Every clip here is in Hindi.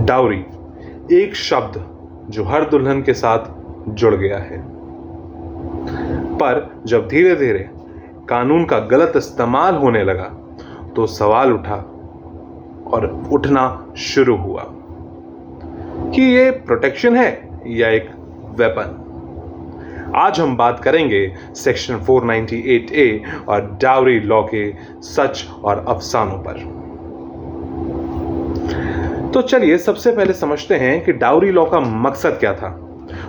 डाउरी, एक शब्द जो हर दुल्हन के साथ जुड़ गया है, पर जब धीरे धीरे कानून का गलत इस्तेमाल होने लगा तो सवाल उठा और उठना शुरू हुआ कि ये प्रोटेक्शन है या एक वेपन। आज हम बात करेंगे सेक्शन 498A और डाउरी लॉ के सच और अफसानों पर। तो चलिए सबसे पहले समझते हैं कि डाउरी लॉ का मकसद क्या था।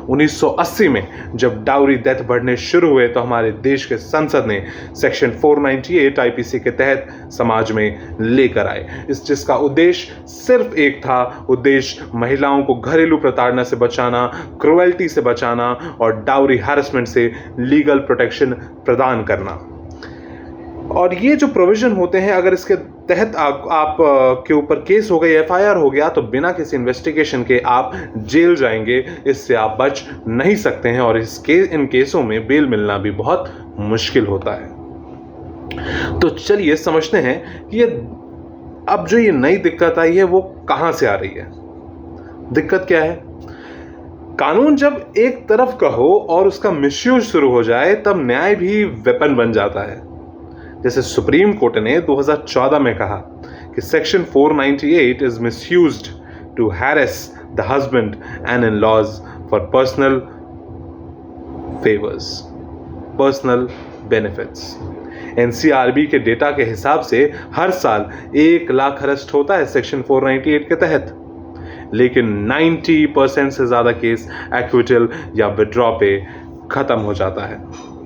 1980 में जब डाउरी डेथ बढ़ने शुरू हुए तो हमारे देश के संसद ने सेक्शन 498 आईपीसी के तहत समाज में लेकर आए, जिसका उद्देश्य सिर्फ एक था। उद्देश्य महिलाओं को घरेलू प्रताड़ना से बचाना, क्रुएल्टी से बचाना और डाउरी हैरेसमेंट से लीगल प्रोटेक्शन प्रदान करना। और ये जो प्रोविजन होते हैं, अगर इसके तहत आप के ऊपर केस हो गया, एफआईआर हो गया, तो बिना किसी इन्वेस्टिगेशन के आप जेल जाएंगे। इससे आप बच नहीं सकते हैं और इन केसों में बेल मिलना भी बहुत मुश्किल होता है। तो चलिए समझते हैं कि अब जो ये नई दिक्कत आई है वो कहां से आ रही है। दिक्कत क्या है? कानून जब एक तरफ का हो और उसका मिसयूज शुरू हो जाए तब न्याय भी वेपन बन जाता है। जैसे सुप्रीम कोर्ट ने 2014 में कहा कि section 498 is misused to harass the husband and in laws for personal favours, personal benefits. NCRB के डेटा के हिसाब से हर साल 1 लाख अरेस्ट होता है सेक्शन 498 के तहत, लेकिन 90% से ज्यादा केस एक्विटल या विड्रॉ पे खत्म हो जाता है।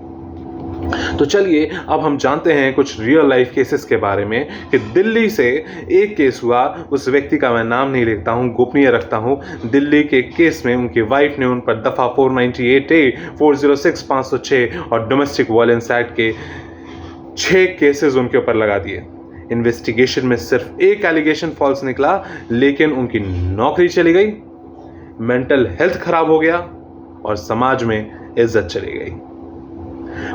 तो चलिए अब हम जानते हैं कुछ रियल लाइफ केसेस के बारे में कि दिल्ली से एक केस हुआ। उस व्यक्ति का मैं नाम नहीं लिखता हूं, गोपनीय रखता हूं। दिल्ली के केस में उनकी वाइफ ने उन पर दफा 498A, 406, 506 और डोमेस्टिक वायलेंस एक्ट के 6 केसेस उनके ऊपर लगा दिए। इन्वेस्टिगेशन में सिर्फ एक एलिगेशन फॉल्स निकला, लेकिन उनकी नौकरी चली गई, मेंटल हेल्थ खराब हो गया और समाज में इज्जत चली गई।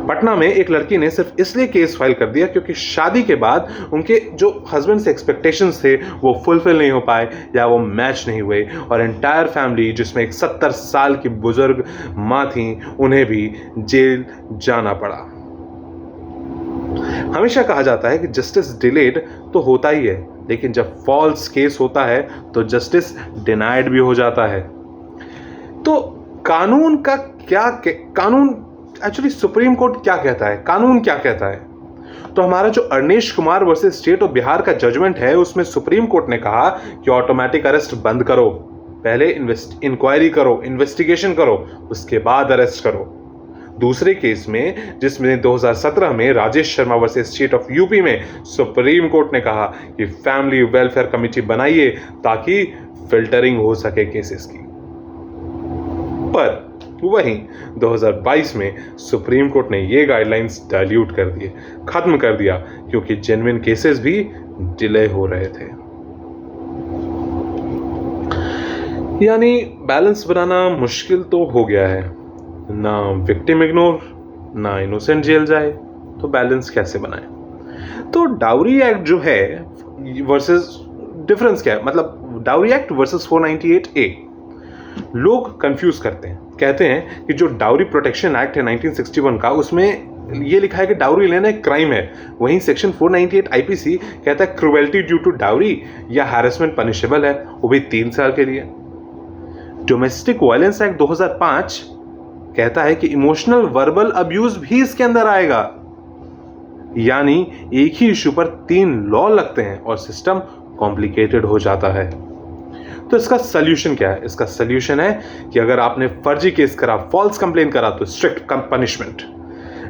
पटना में एक लड़की ने सिर्फ इसलिए केस फाइल कर दिया क्योंकि शादी के बाद उनके जो हस्बैंड से एक्सपेक्टेशंस थे वो फुलफिल नहीं हो पाए या वो मैच नहीं हुए, और एंटायर फैमिली जिसमें एक 70 साल की बुजुर्ग मां थी उन्हें भी जेल जाना पड़ा। हमेशा कहा जाता है कि जस्टिस डिलेड तो होता ही है, लेकिन जब फॉल्स केस होता है तो जस्टिस डिनाइड भी हो जाता है। तो कानून का कानून एक्चुअली सुप्रीम कोर्ट क्या कहता है, कानून क्या कहता है? तो हमारा जो Arnesh Kumar versus state of Bihar का जजमेंट है उसमें सुप्रीम कोर्ट ने कहा कि ऑटोमेटिक अरेस्ट बंद करो, पहले इंक्वायरी करो, इन्वेस्टिगेशन करो, उसके बाद अरेस्ट करो। दूसरे केस में जिसमें 2017 में Rajesh Sharma versus state of UP में सुप्रीम कोर्ट ने कहा कि फैमिली वेलफेयर कमेटी बनाइए ताकि फिल्टरिंग हो सके केसेस की। पर वहीं 2022 में सुप्रीम कोर्ट ने ये गाइडलाइंस डाइल्यूट कर दिए, खत्म कर दिया, क्योंकि जेन्युइन केसेस भी डिले हो रहे थे। यानी बैलेंस बनाना मुश्किल तो हो गया है, ना विक्टिम इग्नोर ना इनोसेंट जेल जाए, तो बैलेंस कैसे बनाए? तो डाउरी एक्ट जो है वर्सेस डिफरेंस क्या है, मतलब डाउरी एक्ट वर्सेस 498A लोग कंफ्यूज करते हैं, कहते हैं कि जो डाउरी प्रोटेक्शन एक्ट है 1961 का, उसमें ये लिखा है कि डाउरी लेना एक क्राइम है। वहीं सेक्शन 498 आईपीसी कहता है क्रुएल्टी ड्यू टू डाउरी या हैरेसमेंट पनिशेबल है, वो भी 3 साल के लिए। डोमेस्टिक वायलेंस एक्ट 2005 कहता है कि इमोशनल वर्बल अब्यूज भी इसके अंदर आएगा। यानी एक ही इशू पर 3 लॉ लगते हैं और सिस्टम कॉम्प्लिकेटेड हो जाता है। तो इसका सोल्यूशन क्या है? इसका सोल्यूशन है कि अगर आपने फर्जी केस करा, फॉल्स कंप्लेन करा, तो strict punishment,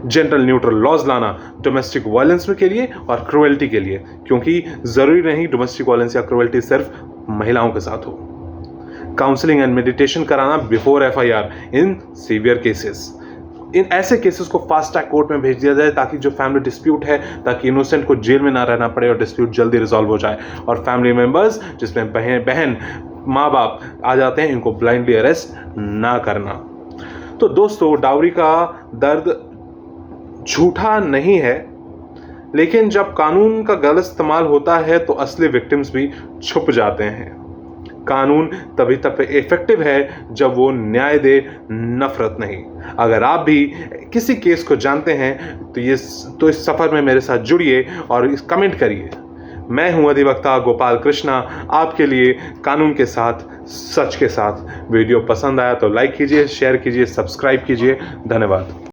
gender neutral laws लाना डोमेस्टिक वायलेंस के लिए और क्रुएल्टी के लिए, क्योंकि जरूरी नहीं डोमेस्टिक वायलेंस या क्रुएल्टी सिर्फ महिलाओं के साथ हो। काउंसलिंग एंड मेडिटेशन कराना before FIR in severe cases. इन ऐसे केसेस को फास्ट ट्रैक कोर्ट में भेज दिया जाए ताकि जो फैमिली डिस्प्यूट है, ताकि इनोसेंट को जेल में ना रहना पड़े और डिस्प्यूट जल्दी रिजॉल्व हो जाए। और फैमिली मेंबर्स जिसमें बहन माँ बाप आ जाते हैं, इनको ब्लाइंडली अरेस्ट ना करना। तो दोस्तों, डाउरी का दर्द झूठा नहीं है, लेकिन जब कानून का गलत इस्तेमाल होता है तो असली विक्टिम्स भी छुप जाते हैं। कानून तभी तक इफेक्टिव है जब वो न्याय दे, नफरत नहीं। अगर आप भी किसी केस को जानते हैं तो इस सफ़र में मेरे साथ जुड़िए और कमेंट करिए। मैं हूं अधिवक्ता गोपाल कृष्णा, आपके लिए कानून के साथ, सच के साथ। वीडियो पसंद आया तो लाइक कीजिए, शेयर कीजिए, सब्सक्राइब कीजिए। धन्यवाद।